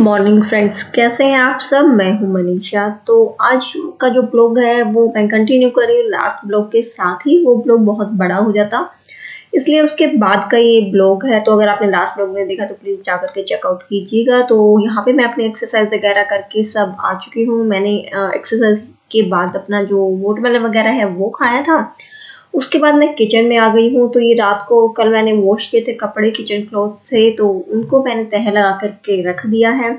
Morning friends, कैसे हैं आप सब। मैं हूं मनीषा। तो आज का जो ब्लॉग है वो मैं कंटिन्यू कर रही हूँ लास्ट ब्लॉग के साथ ही। वो ब्लॉग बहुत बड़ा हो जाता, इसलिए उसके बाद का ये ब्लॉग है। तो अगर आपने लास्ट ब्लॉग नहीं देखा तो प्लीज़ जा करके चेकआउट कीजिएगा। तो यहाँ पे मैं अपनी एक्सरसाइज वगैरह करके सब आ चुकी हूँ। मैंने एक्सरसाइज के बाद अपना जो वाटरमेलन वगैरह है वो खाया था। उसके बाद मैं किचन में आ गई हूँ। तो ये रात को कल मैंने वॉश किए थे कपड़े किचन क्लॉथ से, तो उनको मैंने तह लगा करके रख दिया है।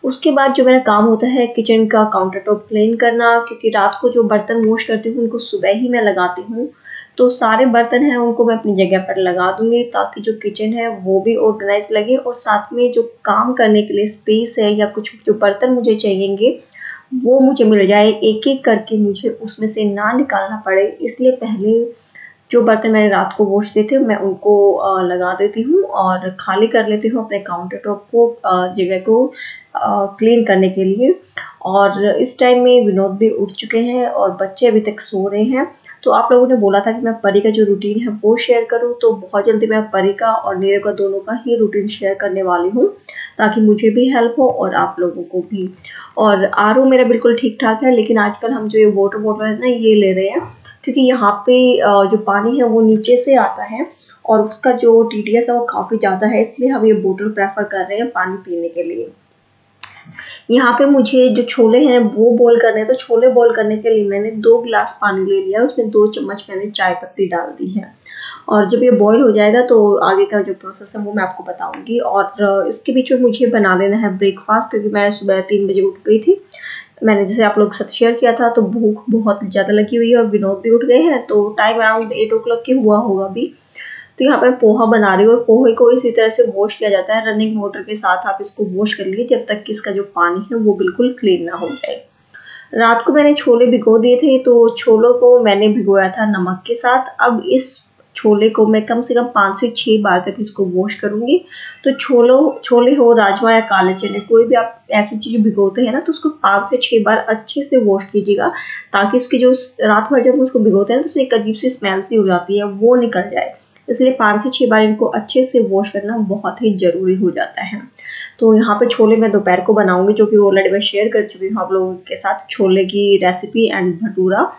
उसके बाद जो मेरा काम होता है किचन का काउंटर टॉप क्लीन करना, क्योंकि रात को जो बर्तन वॉश करती हूँ उनको सुबह ही मैं लगाती हूँ। तो सारे बर्तन हैं उनको मैं अपनी जगह पर लगा दूंगी ताकि जो किचन है वो भी ऑर्गेनाइज लगे, और साथ में जो काम करने के लिए स्पेस है या कुछ जो बर्तन मुझे चाहिएंगे वो मुझे मिल जाए, एक एक करके मुझे उसमें से ना निकालना पड़े। इसलिए पहले जो बर्तन मैंने रात को वॉश किए थे मैं उनको लगा देती हूँ और खाली कर लेती हूँ अपने काउंटर टॉप को, जगह को क्लीन करने के लिए। और इस टाइम में विनोद भी उठ चुके हैं और बच्चे अभी तक सो रहे हैं। तो आप लोगों ने बोला था कि मैं परी का जो रूटीन है वो शेयर करूं, तो बहुत जल्दी मैं परी का और नीरव का दोनों का ही रूटीन शेयर करने वाली हूं, ताकि मुझे भी हेल्प हो और आप लोगों को भी। और आरओ मेरा बिल्कुल ठीक ठाक है, लेकिन आजकल हम जो ये वाटर बॉटल है ना ये ले रहे हैं, क्योंकि यहाँ पे जो पानी है वो नीचे से आता है और उसका जो टीडीएस है वो काफ़ी ज़्यादा है, इसलिए हम ये बोतल प्रेफर कर रहे हैं पानी पीने के लिए। यहाँ पे मुझे जो छोले हैं वो बॉईल करने हैं, तो छोले बॉईल करने के लिए मैंने 2 गिलास पानी ले लिया, उसमें 2 चम्मच मैंने चाय पत्ती डाल दी है। और जब ये बॉईल हो जाएगा तो आगे का जो प्रोसेस है वो मैं आपको बताऊंगी। और इसके बीच में मुझे बना लेना है ब्रेकफास्ट, क्योंकि मैं सुबह 3 बजे उठ गई थी। मैंने जैसे आप लोग के साथ शेयर किया था, तो भूख बहुत ज़्यादा लगी हुई है और विनोद भी उठ गए हैं, तो टाइम अराउंड 8 o'clock के हुआ होगा अभी। तो यहाँ पे पोहा बना रही हूँ, और पोहे को इसी तरह से वॉश किया जाता है रनिंग वाटर के साथ। आप इसको वॉश कर लीजिए जब तक कि इसका जो पानी है वो बिल्कुल क्लीन ना हो जाए। रात को मैंने छोले भिगो दिए थे, तो छोलों को मैंने भिगोया था नमक के साथ। अब इस छोले को मैं कम से कम 5 से 6 बार तक इसको वॉश करूंगी। तो छोले हो, राजमा या काले चने, कोई भी आप ऐसी चीज़ भिगोते हैं ना, तो उसको 5 से 6 बार अच्छे से वॉश कीजिएगा, ताकि उसकी जो रात भर जब उसको भिगोते हैं तो उसमें एक अजीब सी स्मेल सी हो जाती है वो निकल जाए। इसलिए 5 से 6 बार इनको अच्छे से वॉश करना बहुत ही ज़रूरी हो जाता है। तो यहाँ पे छोले मैं दोपहर को बनाऊंगी, जो कि ऑलरेडी मैं शेयर कर चुकी हूँ आप लोगों के साथ, छोले की रेसिपी एंड भटूरा।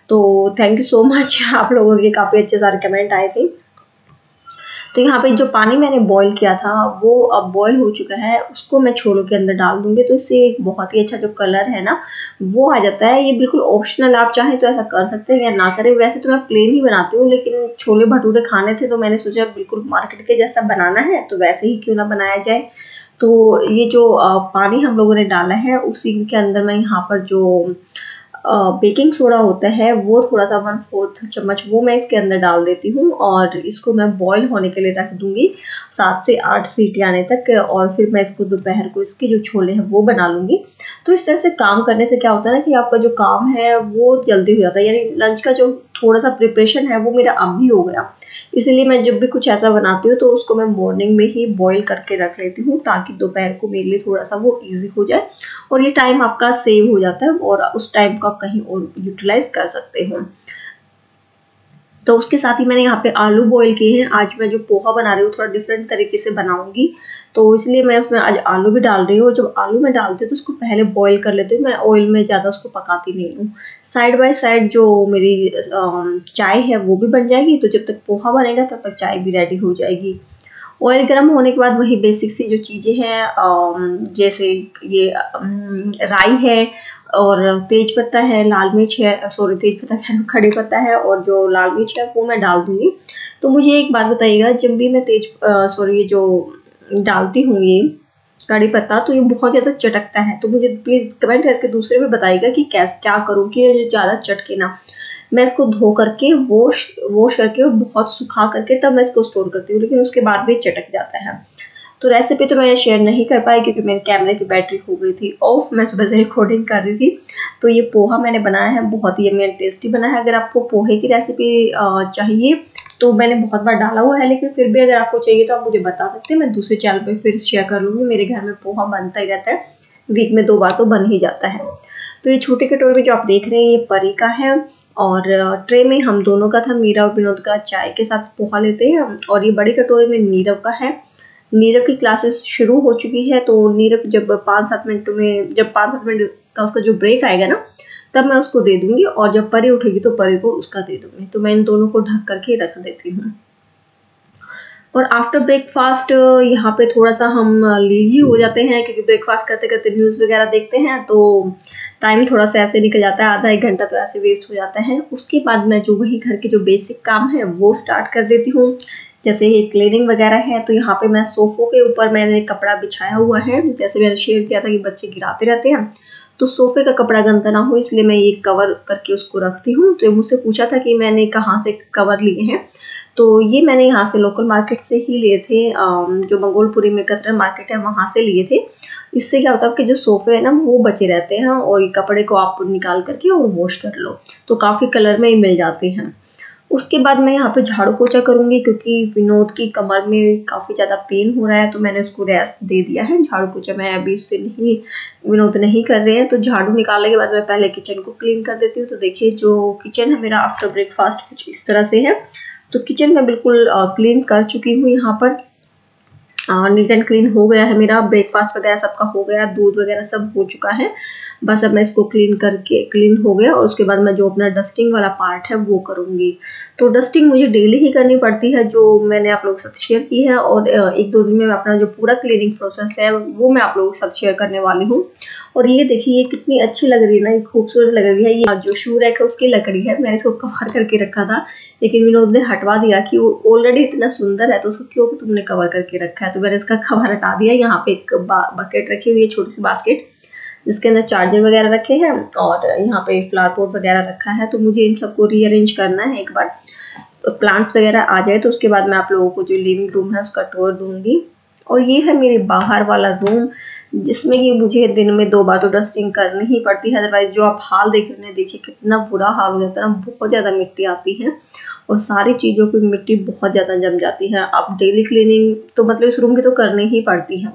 तो थैंक यू सो मच, आप लोगों के काफ़ी अच्छे सारे कमेंट आए थे। तो यहाँ पे जो पानी मैंने बॉईल किया था वो अब बॉईल हो चुका है, उसको मैं छोलों के अंदर डाल दूंगी। तो इससे एक बहुत ही अच्छा जो कलर है ना वो आ जाता है। ये बिल्कुल ऑप्शनल, आप चाहें तो ऐसा कर सकते हैं या ना करें। वैसे तो मैं प्लेन ही बनाती हूँ, लेकिन छोले भटूरे खाने थे तो मैंने सोचा बिल्कुल मार्केट के जैसा बनाना है तो वैसे ही क्यों ना बनाया जाए। तो ये जो पानी हम लोगों ने डाला है उसी के अंदर मैं यहाँ पर जो बेकिंग सोडा होता है वो थोड़ा सा 1/4 चम्मच वो मैं इसके अंदर डाल देती हूँ, और इसको मैं बॉईल होने के लिए रख दूंगी 7 से 8 सीटी आने तक। और फिर मैं इसको दोपहर को इसके जो छोले हैं वो बना लूंगी। तो इस तरह से काम करने से क्या होता है ना कि आपका जो काम है वो जल्दी हो जाता है, यानी लंच का जो थोड़ा सा प्रिपरेशन है वो मेरा अब भी हो गया। इसीलिए मैं जब भी कुछ ऐसा बनाती हूँ तो उसको मैं मॉर्निंग में ही बॉईल करके रख लेती हूँ, ताकि दोपहर को मेरे लिए थोड़ा सा वो इजी हो जाए और ये टाइम आपका सेव हो जाता है और उस टाइम को आप कहीं और यूटिलाइज कर सकते हो। तो उसके साथ ही मैंने यहाँ पे आलू बॉईल किए हैं। आज मैं जो पोहा बना रही हूँ थोड़ा डिफरेंट तरीके से बनाऊंगी, तो इसलिए मैं उसमें आज आलू भी डाल रही हूँ। जब आलू में डालती हूँ तो उसको पहले बॉईल कर लेती हूँ, मैं ऑयल में ज़्यादा उसको पकाती नहीं हूँ। साइड बाय साइड जो मेरी चाय है वो भी बन जाएगी, तो जब तक पोहा बनेगा तब तक चाय भी रेडी हो जाएगी। ऑयल गर्म होने के बाद वही बेसिक सी जो चीज़ें हैं, जैसे ये राई है और तेज पत्ता है, लाल मिर्च है, सॉरी तेज पत्ता है, खड़ी पत्ता है, और जो लाल मिर्च है वो मैं डाल दूंगी। तो मुझे एक बात बताइएगा, जब भी मैं ये जो डालती हूँ ये कड़ी पत्ता, तो ये बहुत ज़्यादा चटकता है। तो मुझे प्लीज़ कमेंट करके दूसरे में बताइएगा कि क्या करूँ कि ये ज़्यादा चटके ना। मैं इसको धो करके वॉश करके और बहुत सुखा करके तब मैं इसको स्टोर करती हूँ, लेकिन उसके बाद भी चटक जाता है। तो रेसिपी तो मैं शेयर नहीं कर पाई क्योंकि मेरे कैमरे की बैटरी हो गई थी ऑफ, मैं सुबह से रिकॉर्डिंग कर रही थी। तो ये पोहा मैंने बनाया है, बहुत ही यम्मी एंड टेस्टी बना है। अगर आपको पोहे की रेसिपी चाहिए तो मैंने बहुत बार डाला हुआ है, लेकिन फिर भी अगर आपको चाहिए तो आप मुझे बता सकते हैं, मैं दूसरे चैनल पे फिर शेयर कर लूँगी। मेरे घर में पोहा बनता ही रहता है, वीक में 2 बार तो बन ही जाता है। तो ये छोटे कटोरे में जो आप देख रहे हैं ये परी का है, और ट्रे में हम दोनों का था, मीरा और विनोद का। चाय के साथ पोहा लेते हैं। और ये बड़ी कटोरे में नीरव का है, नीरव की क्लासेस शुरू हो चुकी है, तो नीरव जब 5-7 मिनट का उसका जो ब्रेक आएगा ना, तब मैं उसको दे दूंगी, और जब परी उठेगी तो परी को उसका दे दूंगी। तो मैं इन दोनों को ढक करके रख देती हूँ। और आफ्टर ब्रेकफास्ट यहाँ पे थोड़ा सा हम लेजी हो जाते हैं, क्योंकि ब्रेकफास्ट करते करते न्यूज़ वगैरह देखते हैं, तो टाइम थोड़ा सा ऐसे निकल जाता है, आधा 1 घंटा तो ऐसे वेस्ट हो जाता है। उसके बाद मैं जो वही घर के जो बेसिक काम है वो स्टार्ट कर देती हूँ। जैसे ये क्लीनिंग वगैरह है, तो यहाँ पे मैं सोफों के ऊपर मैंने कपड़ा बिछाया हुआ है। जैसे मैंने शेयर किया था कि बच्चे गिराते रहते हैं, तो सोफे का कपड़ा गंदा ना हो इसलिए मैं ये कवर करके उसको रखती हूँ। तो मुझसे पूछा था कि मैंने कहाँ से कवर लिए हैं, तो ये मैंने यहाँ से लोकल मार्केट से ही लिए थे, जो मंगोलपुरी में कतरन मार्केट है वहाँ से लिए थे। इससे क्या होता है कि जो सोफे है ना वो बचे रहते हैं, और ये कपड़े को आप निकाल करके और वॉश कर लो तो काफ़ी कलर में ही मिल जाते हैं। उसके बाद मैं यहाँ पे झाड़ू पोछा करूँगी, क्योंकि विनोद की कमर में काफ़ी ज़्यादा पेन हो रहा है, तो मैंने उसको रेस्ट दे दिया है। झाड़ू पोछा मैं अभी उससे नहीं, विनोद नहीं कर रहे हैं, तो झाड़ू निकालने के बाद मैं पहले किचन को क्लीन कर देती हूँ। तो देखिए जो किचन है मेरा आफ्टर ब्रेकफास्ट कुछ इस तरह से है। तो किचन में बिल्कुल क्लीन कर चुकी हूँ। यहाँ पर नीट एंड क्लीन हो गया है मेरा, ब्रेकफास्ट वगैरह सबका हो गया, दूध वगैरह सब हो चुका है। बस अब मैं इसको क्लीन हो गया, और उसके बाद मैं जो अपना डस्टिंग वाला पार्ट है वो करूँगी। तो डस्टिंग मुझे डेली ही करनी पड़ती है, जो मैंने आप लोगों के साथ शेयर की है, और 1-2 दिन में मैं अपना जो पूरा क्लीनिंग प्रोसेस है वो मैं आप लोगों के साथ शेयर करने वाली हूँ। और ये देखिए ये कितनी अच्छी लग रही है ना, ये खूबसूरत लग रही है। ये जो शू रैक है उसकी लकड़ी है, मैंने इसको कवर करके रखा था, लेकिन विनोद ने हटवा दिया कि वो ऑलरेडी इतना सुंदर है तो उसको क्यों तुमने कवर करके रखा है। तो मैंने इसका कवर हटा दिया। यहाँ पे एक बकेट रखी हुई है, छोटी सी बास्केट, जिसके अंदर चार्जर वगैरह रखे हैं, और यहाँ पे फ्लावर पॉट वगैरह रखा है। तो मुझे इन सबको रीअरेंज करना है एक बार, तो प्लांट्स वगैरह आ जाए तो उसके बाद मैं आप लोगों को जो लिविंग रूम है उसका टूर दूंगी। और ये है मेरे बाहर वाला रूम, जिसमें कि मुझे दिन में 2 बार तो डस्टिंग करनी ही पड़ती है, अदरवाइज जो आप हाल देख रहे हैं देखिए कितना बुरा हाल हो जाता है ना, बहुत ज़्यादा मिट्टी आती है और सारी चीज़ों की मिट्टी बहुत ज़्यादा जम जाती है। आप डेली क्लीनिंग तो मतलब इस रूम की तो करनी ही पड़ती है,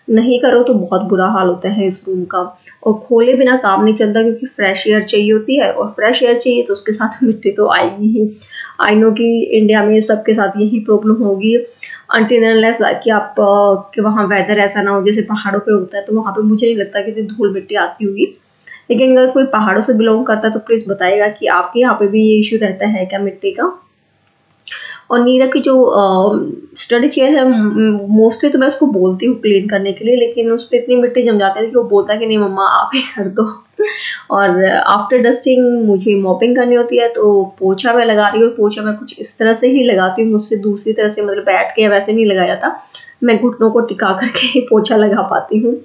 नहीं करो तो बहुत बुरा हाल होता है इस रूम का। और खोले बिना काम नहीं चलता, क्योंकि फ्रेश एयर चाहिए होती है, और फ्रेश एयर चाहिए तो उसके साथ मिट्टी तो आएगी ही। आई नो कि इंडिया में सबके साथ यही प्रॉब्लम होगी, अनटिल अनलेस कि आप कि वहाँ वेदर ऐसा ना हो जैसे पहाड़ों पे होता है, तो वहाँ पे मुझे नहीं लगता कि धूल मिट्टी आती होगी। लेकिन अगर कोई पहाड़ों से बिलोंग करता है तो प्लीज़ बताइएगा कि आपके यहाँ पे भी ये इश्यू रहता है क्या मिट्टी का। और नीरव की जो स्टडी चेयर है, मोस्टली तो मैं उसको बोलती हूँ क्लीन करने के लिए, लेकिन उस पर इतनी मिट्टी जम जाती है कि वो बोलता है कि नहीं मम्मा आप ही कर दो। और आफ्टर डस्टिंग मुझे मॉपिंग करनी होती है, तो पोछा मैं लगा रही हूँ। पोछा मैं कुछ इस तरह से ही लगाती हूँ, मुझसे दूसरी तरह से मतलब बैठ के वैसे नहीं लगाया जाता, मैं घुटनों को टिका करके पोछा लगा पाती हूँ।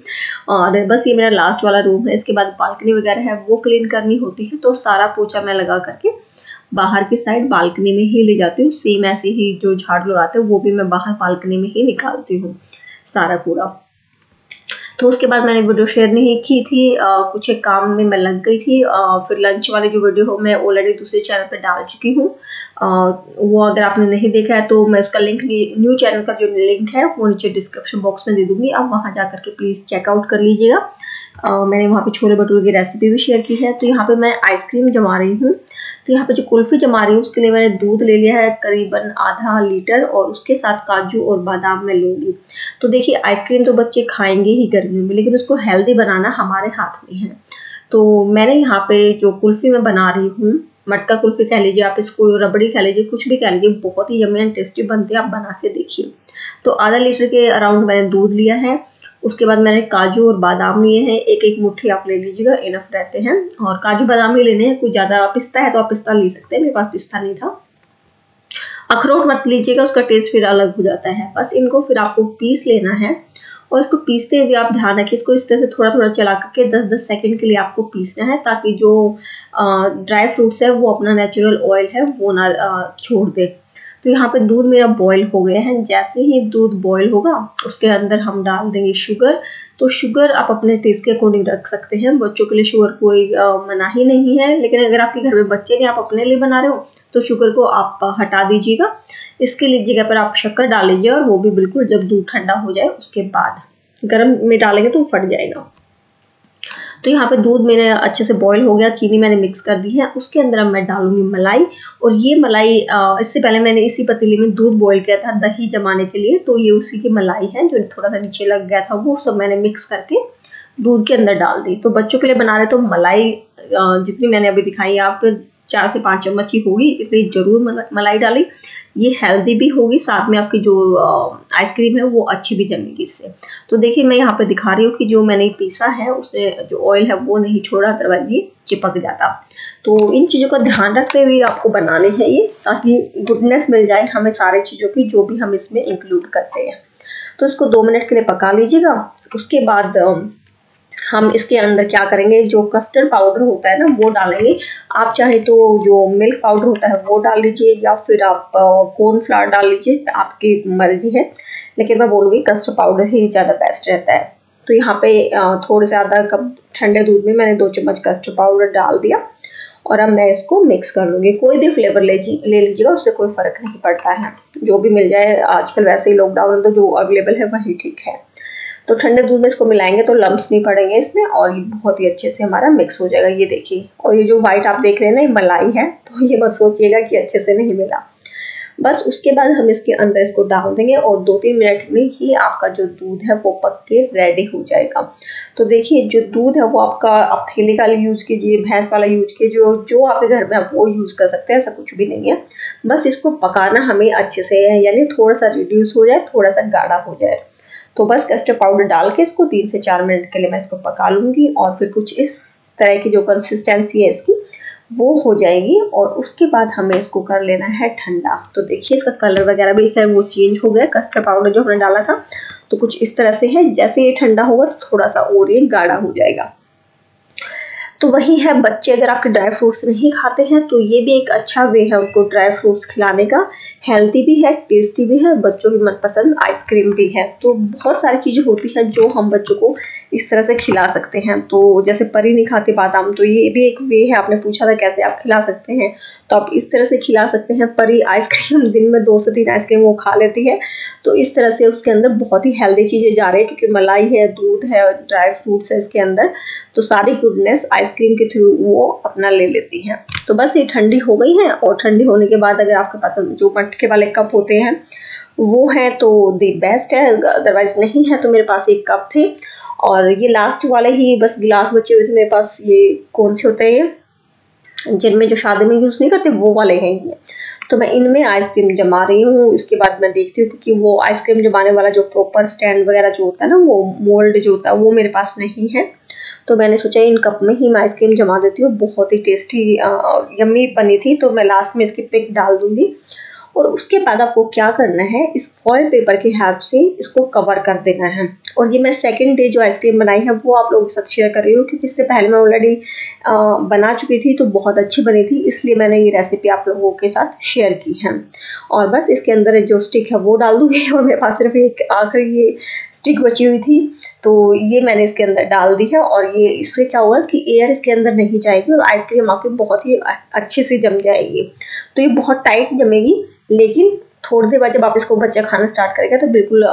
और बस ये मेरा लास्ट वाला रूम है। इसके बाद बालकनी वगैरह है वो क्लीन करनी होती है, तो सारा पोछा मैं लगा करके बाहर की साइड बालकनी में ही ले जाती हूँ। सेम ऐसे ही जो झाड़ू लगाते हैं वो भी मैं बाहर बालकनी में ही निकालती हूँ सारा कूड़ा। तो उसके बाद मैंने वीडियो शेयर नहीं की थी, कुछ एक काम में मैं लग गई थी। फिर लंच वाली जो वीडियो हो मैं ऑलरेडी दूसरे चैनल पर डाल चुकी हूँ, वो अगर आपने नहीं देखा है तो मैं उसका लिंक, न्यू चैनल का जो लिंक है वो नीचे डिस्क्रिप्शन बॉक्स में दे दूंगी, आप वहाँ जा करके प्लीज़ चेकआउट कर लीजिएगा। मैंने वहाँ पे छोले भटूरे की रेसिपी भी शेयर की है। तो यहाँ पे मैं आइसक्रीम जमा रही हूँ, तो यहाँ पे जो कुल्फी जमा रही हूँ उसके लिए मैंने दूध ले लिया है करीबन आधा लीटर, और उसके साथ काजू और बादाम मैं लूँगी। तो देखिए आइसक्रीम तो बच्चे खाएंगे ही गर्मियों में, लेकिन उसको हेल्दी बनाना हमारे हाथ में है। तो मैंने यहाँ पे जो कुल्फी मैं बना रही हूँ, मटका कुल्फी कह लीजिए आप इसको, रबड़ी कह लीजिए, कुछ भी कह लीजिए, बहुत ही यम्मी एंड टेस्टी बनती है, आप बना के देखिए। तो आधा लीटर के अराउंड मैंने दूध लिया है। उसके बाद मैंने काजू और बादाम लिए हैं, एक एक मुट्ठी आप ले लीजिएगा, इनफ रहते हैं। और काजू बादाम ही लेने हैं, कुछ ज़्यादा पिस्ता है तो आप पिस्ता ले सकते हैं, मेरे पास पिस्ता नहीं था। अखरोट मत लीजिएगा, उसका टेस्ट फिर अलग हो जाता है। बस इनको फिर आपको पीस लेना है, और इसको पीसते हुए आप ध्यान रखिए इसको इस तरह से थोड़ा थोड़ा चला करके 10-10 सेकंड के लिए आपको पीसना है, ताकि जो ड्राई फ्रूट्स है वो अपना नेचुरल ऑयल है वो ना छोड़ दे। तो यहाँ पे दूध मेरा बॉईल हो गया है। जैसे ही दूध बॉईल होगा उसके अंदर हम डाल देंगे शुगर। तो शुगर आप अपने टेस्ट के अकॉर्डिंग रख सकते हैं, बच्चों के लिए शुगर कोई मना ही नहीं है, लेकिन अगर आपके घर में बच्चे नहीं, आप अपने लिए बना रहे हो तो शुगर को आप हटा दीजिएगा। इसके लिए जगह पर आप शक्कर डाल लीजिए, और वो भी बिल्कुल जब दूध ठंडा हो जाए उसके बाद, गर्म में डालेंगे तो फट जाएगा। तो यहाँ पे दूध मेरे अच्छे से बॉईल हो गया, चीनी मैंने मिक्स कर दी है। उसके अंदर अब मैं डालूंगी मलाई, और ये मलाई इससे पहले मैंने इसी पतीले में दूध बॉईल किया था दही जमाने के लिए, तो ये उसी की मलाई है जो थोड़ा सा नीचे लग गया था, वो सब मैंने मिक्स करके दूध के अंदर डाल दी। तो बच्चों के लिए बना रहे तो मलाई जितनी मैंने अभी दिखाई आप 4 से 5 चम्मच ही होगी, इतनी जरूर मलाई डाली। ये हेल्दी भी होगी, साथ में आपकी जो आइसक्रीम है वो अच्छी भी जमेगी इससे। तो देखिए मैं यहाँ पे दिखा रही हूँ कि जो मैंने पीसा है उसने जो ऑयल है वो नहीं छोड़ा, अदरवाइज ये चिपक जाता। तो इन चीज़ों का ध्यान रखते हुए आपको बनाने हैं ये, ताकि गुडनेस मिल जाए हमें सारी चीज़ों की जो भी हम इसमें इंक्लूड करते हैं। तो इसको 2 मिनट के लिए पका लीजिएगा। उसके बाद हम इसके अंदर क्या करेंगे, जो कस्टर्ड पाउडर होता है ना वो डालेंगे। आप चाहे तो जो मिल्क पाउडर होता है वो डाल लीजिए, या फिर आप कॉर्नफ्लावर डाल लीजिए, आपकी मर्जी है, लेकिन मैं बोलूँगी कस्टर्ड पाउडर ही ज़्यादा बेस्ट रहता है। तो यहाँ पे थोड़े से आधा कप ठंडे दूध में मैंने 2 चम्मच कस्टर्ड पाउडर डाल दिया, और अब मैं इसको मिक्स कर लूँगी। कोई भी फ्लेवर ले लीजिएगा, उससे कोई फ़र्क नहीं पड़ता है, जो भी मिल जाए। आजकल वैसे ही लॉकडाउन में तो जो अवेलेबल है वही ठीक है। तो ठंडे दूध में इसको मिलाएंगे तो लम्प्स नहीं पड़ेंगे इसमें, और ये बहुत ही अच्छे से हमारा मिक्स हो जाएगा। ये देखिए, और ये जो व्हाइट आप देख रहे हैं ना, ये मलाई है, तो ये मत सोचिएगा कि अच्छे से नहीं मिला। बस उसके बाद हम इसके अंदर इसको डाल देंगे, और 2-3 मिनट में ही आपका जो दूध है वो पक के रेडी हो जाएगा। तो देखिए जो दूध है वो आपका, आप थैली का यूज कीजिए, भैंस वाला यूज कीजिए, जो आपके घर में आप वो यूज कर सकते हैं, ऐसा कुछ भी नहीं है। बस इसको पकाना हमें अच्छे से है, यानी थोड़ा सा रिड्यूस हो जाए, थोड़ा सा गाढ़ा हो जाए। तो बस कस्टर्ड पाउडर डाल के इसको 3 से 4 मिनट के लिए मैं इसको पका लूँगी, और फिर कुछ इस तरह की जो कंसिस्टेंसी है इसकी वो हो जाएगी। और उसके बाद हमें इसको कर लेना है ठंडा। तो देखिए इसका कलर वगैरह भी है वो चेंज हो गया, कस्टर्ड पाउडर जो हमने डाला था तो कुछ इस तरह से है। जैसे ये ठंडा होगा तो थोड़ा सा और ये गाढ़ा हो जाएगा। तो वही है, बच्चे अगर आपके ड्राई फ्रूट्स नहीं खाते हैं तो ये भी एक अच्छा वे है उनको ड्राई फ्रूट्स खिलाने का। हेल्दी भी है, टेस्टी भी है, बच्चों की मनपसंद आइसक्रीम भी है। तो बहुत सारी चीज़ें होती हैं जो हम बच्चों को इस तरह से खिला सकते हैं। तो जैसे परी नहीं खाते बादाम, तो ये भी एक वे है। आपने पूछा था कैसे आप खिला सकते हैं, तो आप इस तरह से खिला सकते हैं। परी आइसक्रीम दिन में 2 से 3 आइसक्रीम वो खा लेती है, तो इस तरह से उसके अंदर बहुत ही हेल्दी चीज़ें जा रही है, क्योंकि मलाई है, दूध है, ड्राई फ्रूट्स है इसके अंदर, तो सारी गुडनेस आइसक्रीम के थ्रू वो अपना ले लेती है। तो बस ये ठंडी हो गई है, और ठंडी होने के बाद अगर आपके पास जो मटके वाले कप होते हैं वो है तो दी बेस्ट है, अदरवाइज नहीं है तो मेरे पास एक कप थे, और ये लास्ट वाले ही बस गिलास बचे हुए थे मेरे पास। ये कौन से होते हैं जिनमें जो शादी में यूज़ नहीं करते, वो वाले हैं ये। तो मैं इनमें आइसक्रीम जमा रही हूँ। इसके बाद मैं देखती हूँ, क्योंकि वो आइसक्रीम जमाने वाला जो प्रॉपर स्टैंड वगैरह जो होता है ना, वो मोल्ड जो होता है वो मेरे पास नहीं है। तो मैंने सोचा इन कप में ही मैं आइसक्रीम जमा देती हूँ। बहुत ही टेस्टी यम्मी बनी थी, तो मैं लास्ट में इसकी पिक डाल दूंगी। और उसके बाद आपको क्या करना है, इस फॉइल पेपर की हेल्प से इसको कवर कर देना है। और ये मैं सेकंड डे जो आइसक्रीम बनाई है वो आप लोगों के साथ शेयर कर रही हूँ, क्योंकि इससे पहले मैं ऑलरेडी बना चुकी थी, तो बहुत अच्छी बनी थी, इसलिए मैंने ये रेसिपी आप लोगों के साथ शेयर की है। और बस इसके अंदर जो स्टिक है वो डाल दूंगी, और मेरे पास सिर्फ एक आखिरी ये स्टिक बची हुई थी, तो ये मैंने इसके अंदर डाल दी है। और ये इससे क्या होगा कि एयर इसके अंदर नहीं जाएगी, और आइसक्रीम आपकी बहुत ही अच्छे से जम जाएगी। तो ये बहुत टाइट जमेगी, लेकिन थोड़ी देर बाद जब आप इसको बच्चा खाना स्टार्ट करेगा तो बिल्कुल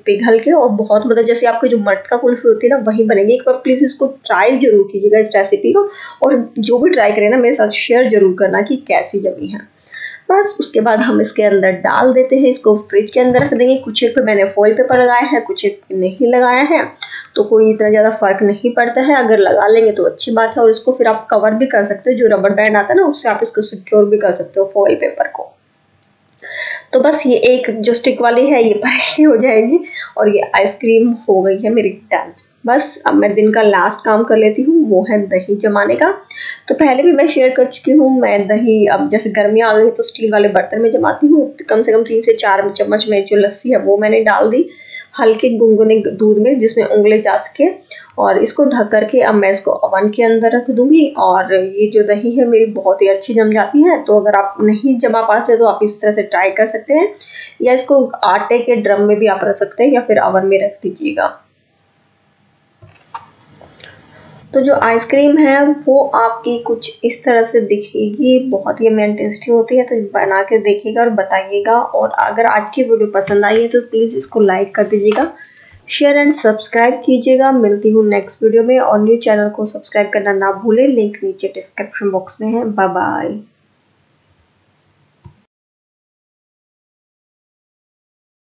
पिघल के, और बहुत मतलब जैसे आपकी जो मटका कुल्फी होती है ना वही बनेगी। एक बार प्लीज़ इसको ट्राई जरूर कीजिएगा इस रेसिपी को, और जो भी ट्राई करें ना मेरे साथ शेयर जरूर करना कि कैसी जमी है। बस उसके बाद हम इसके अंदर डाल देते हैं, इसको फ्रिज के अंदर रख देंगे। कुछ एक पे मैंने फॉइल पेपर लगाया है, कुछ एक पे नहीं लगाया है, तो कोई इतना ज़्यादा फर्क नहीं पड़ता है। अगर लगा लेंगे तो अच्छी बात है, और इसको फिर आप कवर भी कर सकते हो, जो रबर बैंड आता है ना उससे आप इसको सिक्योर भी कर सकते हो फॉइल पेपर को। तो बस ये एक जो स्टिक वाली है ये पहले हो जाएगी, और ये आइसक्रीम हो गई है मेरी डन। बस अब मैं दिन का लास्ट काम कर लेती हूँ, वो है दही जमाने का। तो पहले भी मैं शेयर कर चुकी हूँ, मैं दही अब जैसे गर्मियाँ आ गई तो स्टील वाले बर्तन में जमाती हूँ। कम से कम 3 से 4 चम्मच में जो लस्सी है वो मैंने डाल दी हल्के गुनगुने दूध में, जिसमें उंगली जा सके, और इसको ढक करके अब मैं इसको ओवन के अंदर रख दूंगी। और ये जो दही है मेरी बहुत ही अच्छी जम जाती है। तो अगर आप नहीं जमा पाते तो आप इस तरह से ट्राई कर सकते हैं, या इसको आटे के ड्रम में भी आप रख सकते हैं, या फिर ओवन में रख दीजिएगा। तो जो आइसक्रीम है वो आपकी कुछ इस तरह से दिखेगी, बहुत ही अमेजिंग टेस्टी होती है। तो बना के देखिएगा और बताइएगा। और अगर आज की वीडियो पसंद आई है तो प्लीज़ इसको लाइक कर दीजिएगा, शेयर एंड सब्सक्राइब कीजिएगा। मिलती हूँ नेक्स्ट वीडियो में और न्यू चैनल को सब्सक्राइब करना ना भूलें, लिंक नीचे डिस्क्रिप्शन बॉक्स में है। Bye bye.